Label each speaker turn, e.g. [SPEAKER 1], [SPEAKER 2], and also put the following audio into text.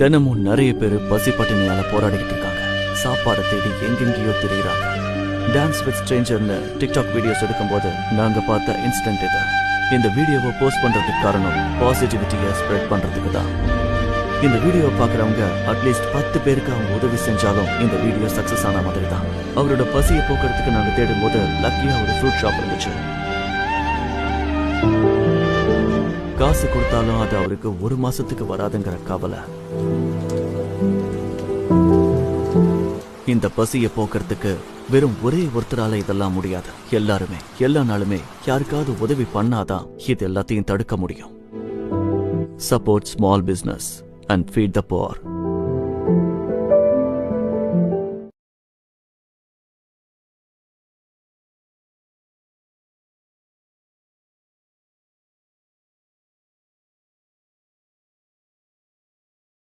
[SPEAKER 1] தினமும் நிறைய பேர் பசி பட்டினியால போராடிக்கிட்டு இருக்காங்க. சாப்பாடை தேடி எங்கெங்கேயோ திரியிறாங்க. டான்ஸ் வித் ஸ்ட்ரேஞ்சர்னு டிக்டாக் வீடியோஸ் எடுக்கும்போது நாங்க பார்த்த இன்சிடென்ட் இது. இந்த வீடியோவை போஸ்ட் பண்றதுக்கு காரணம் பாசிட்டிவிட்டியை ஸ்ப்ரெட் பண்றதுக்கு தான். இந்த வீடியோவை பார்க்குறவங்க அட்லீஸ்ட் 10 பேருக்கு அவங்க உதவி செஞ்சாலும் இந்த வீடியோ சக்சஸ் ஆன மாதிரி தான். அவரோட பசியை போக்குறதுக்கு நாங்க தேடும் போது லக்கியா ஒரு ஃப்ரூட் ஷாப் இருந்துச்சு. காசு கொடுத்தாலும் அது அவருக்கு 1 மாசத்துக்கு வராதுங்கிற கவலை. இந்த பசியை போக்குறதுக்கு வெறும் ஒரே ஒருத்தரால இதெல்லாம் முடியாது. எல்லாருமே எல்லா நாளுமே யாருக்காவது உதவி பண்ணாதான் இது எல்லாத்தையும் தடுக்க முடியும். Support small business and feed the poor.